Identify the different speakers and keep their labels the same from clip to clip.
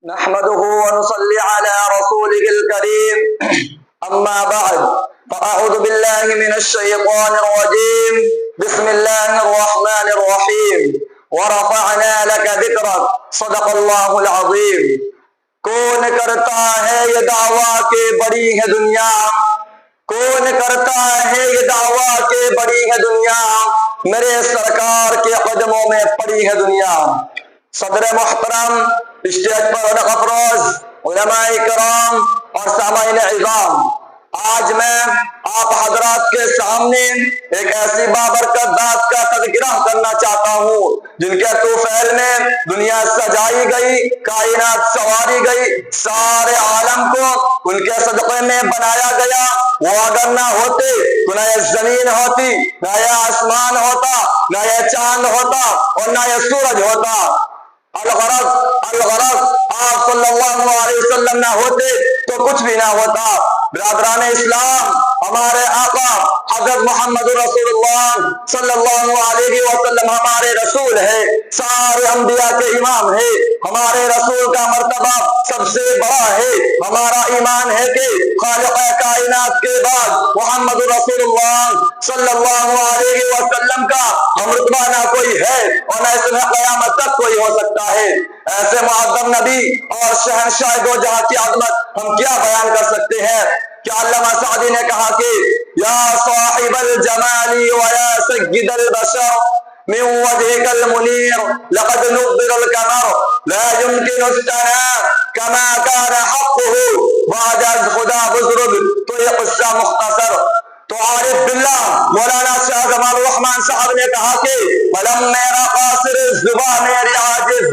Speaker 1: نحمده ونصلي على رسوله الكريم أما بعد فأعوذ بالله من الشيطان الرجيم بسم الله الرحمن الرحيم ورفعنا لك ذكرك صدق الله العظيم۔ کون کرتا ہے یہ دعویٰ کہ بڑی ہے دنیا، کون کرتا ہے یہ دعویٰ کہ بڑی ہے دنیا، میرے سرکار کے قدموں میں پڑی ہے دنیا۔ صدر محترم، اسٹیج پر رونق افروز علماء کرام اور سامعین عظام، آج میں آپ حضرات کے سامنے ایک ایسی بابرکت ذات کا تذکرہ کرنا چاہتا ہوں جن کے طوفیل میں دنیا سجائی گئی، کائنات سنواری گئی، سارے عالم کو ان کے صدقے میں بنایا گیا۔ وہ اگر نہ ہوتے تو نہ یہ زمین ہوتی، نہ یہ آسمان ہوتا، نہ یہ چاند ہوتا اور نہ یہ سورج ہوتا۔ الغرض آپ صلی اللہ علیہ وسلم نہ ہوتے تو کچھ بھی نہ ہوتا۔ برادران اسلام، ہمارے آقا حضرت محمد رسول اللہ صلی اللہ علیہ وسلم ہمارے رسول ہے، سارے انبیاء کے امام ہے۔ ہمارے رسول کا مرتبہ سب سے بڑا ہے۔ ہمارا ایمان ہے کہ خالق کائنات کے بعد محمد رسول اللہ صلی اللہ علیہ وسلم کا ہم رتبہ نہ کوئی ہے اور نہ اس میں قیامت تک کوئی ہو سکتا ہے۔ ایسے معظم نبی اور شہنشاہ دو جہاں کی عظمت ہم کیا بیان کر سکتے ہیں۔ کیا علامہ سعدی نے کہا کہ یا صاحب الجمال ویا سید البشر من وجهك المنير لقد نضر القمر لا يمكن الثناء كما كان حقه بعد از خدا بزرگ۔ تو یہ قصہ مختصر تو عارف باللہ مولانا شاہ جمال الرحمن صاحب نے کہا کہ قلم میرا قاصر الزبان میری عاجز،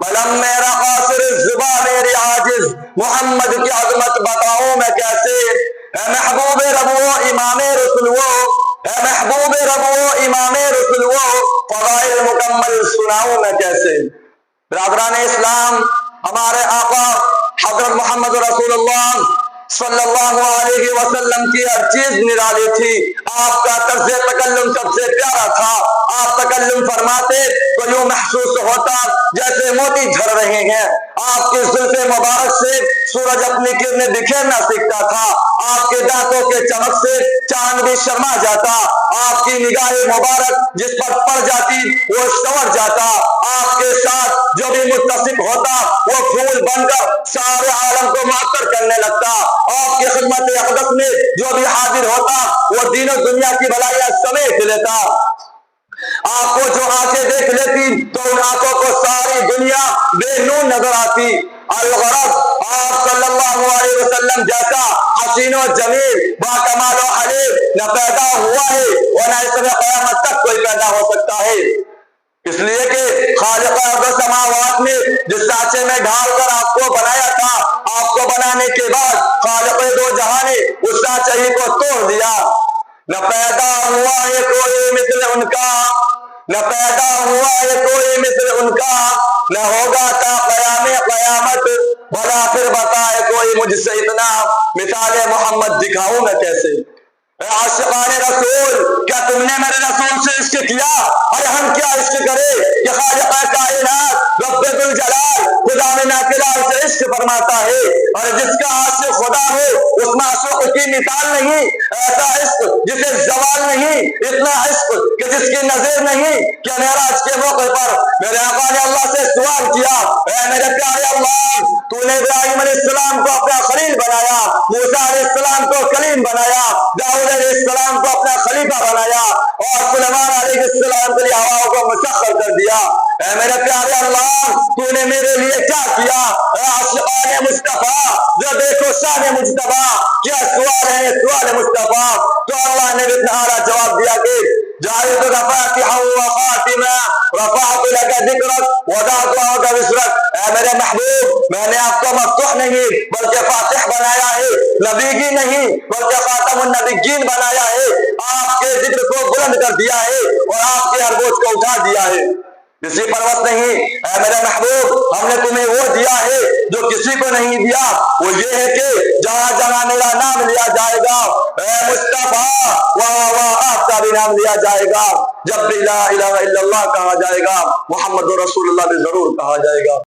Speaker 1: قلم میرا قاصر الزبان میری عاجز، محمد کی عظمت بتاؤں میں کیسے۔ اے محبوب رب و امام رسول وہ، اے محبوب رب و امام رسول وہ، فضائل مکمل سناؤں میں کیسے۔ برادران اسلام، ہمارے آقا حضرت محمد رسول اللہ صلی اللہ علیہ وسلم کی ہر چیز نرالی تھی۔ آپ کا طرز تکلم سب سے پیارا تھا۔ آپ تکلم فرماتے تو یوں محسوس ہوتا جیسے موتی جھڑ رہے ہیں۔ آپ کی زلف مبارک سے سورج اپنی کرنیں بکھیرنا سیکھتا تھا۔ آپ کے دانتوں کے چمک سے چاند بھی شرما جاتا۔ آپ کی نگاہ مبارک جس پر پڑ جاتی وہ سنور جاتا۔ آپ کے ساتھ جو بھی متصف ہوتا وہ پھول بن کر سارے عالم کو معطر کرنے لگتا۔ آپ کی خدمت اقدس میں جو بھی حاضر ہوتا وہ دین و دنیا کی بھلائیاں سمیٹ لیتا۔ آپ کو جو آنکھیں دیکھ لیتی تو ان آنکھوں کو ساری دنیا بے نور نظر آتی۔ الغرض آپ صلی اللہ علیہ وسلم جیسا حسین و جمیل با کمال و حلیف نہ پیدا ہوا ہے اور نہ اس میں قیامت تک کوئی پیدا ہو سکتا ہے۔ اس لیے کہ خالق ارض و سماوات نے جس سانچے میں ڈھال کر آپ کو بنایا تھا، آپ کو بنانے کے بعد خالق دو جہاں نے اس سانچے ہی کو توڑ دیا۔ نہ پیدا ہوا ہے کوئی مثل ان کا، نہ پیدا ہوا ہے کوئی مثل ان کا، نہ ہوگا تا قیام قیامت، بھلا پھر بتائے کوئی مجھ سے اتنا، مثال محمد دکھاؤں میں کیسے۔ اے عاشقان رسول، کیا تم نے میرے رسول سے عشق کیا؟ ارے ہم کیا عشق کرے کہ خالق کائنات رب ذوالجلال خدا میں ناکلال سے عشق فرماتا ہے۔ اور جس کا عاشق خدا ہو اس معشوق کی مثال نہیں، ایسا عشق جسے زوال نہیں، اتنا عشق کہ جس کی نظیر نہیں۔ کہ معراج کے موقع پر میرے آقا نے اللہ سے سوال کیا، اے میرے پیارے اللہ، تو نے ابراہیم علیہ السلام کو اپنا خلیل بنایا، موسیٰ علیہ السلام کو کلیم بنایا، داؤد علیہ السلام کو اپنا خلیفہ بنایا اور سلیمان علیہ السلام کے لیے ہواؤں کو مسخر کر دیا۔ اے میرے پیارے اللہ، تو نے میرے لیے کیا کیا؟ اے عاشقان مصطفیٰ، جو دیکھو شان مجتبیٰ، کیا سوال ہے سوال مصطفیٰ۔ تو اللہ نے اتنا اعلیٰ جواب دیا کہ جعلتک فاتحا وخاتما رفعت لک ذکرک وضعت عنک وزرک۔ اے میرے محبوب، میں نے آپ کو مفتوح نہیں بلکہ فاتح بنایا ہے، نبی کی نہیں بلکہ خاتم النبیین بنایا ہے۔ آپ کے ذکر کو بلند کر دیا ہے اور آپ کے ہر بوجھ کو اٹھا دیا ہے۔ کسی پروت نہیں۔ اے میرے محبوب، ہم نے تمہیں وہ دیا ہے جو کسی کو نہیں دیا، وہ یہ ہے کہ جہاں جہاں میرا نام لیا جائے گا، اے مصطفیٰ، وہاں وہاں آپ کا بھی نام لیا جائے گا۔ جب بھی لا الہ الا اللہ کہا جائے گا، محمد رسول اللہ بھی ضرور کہا جائے گا۔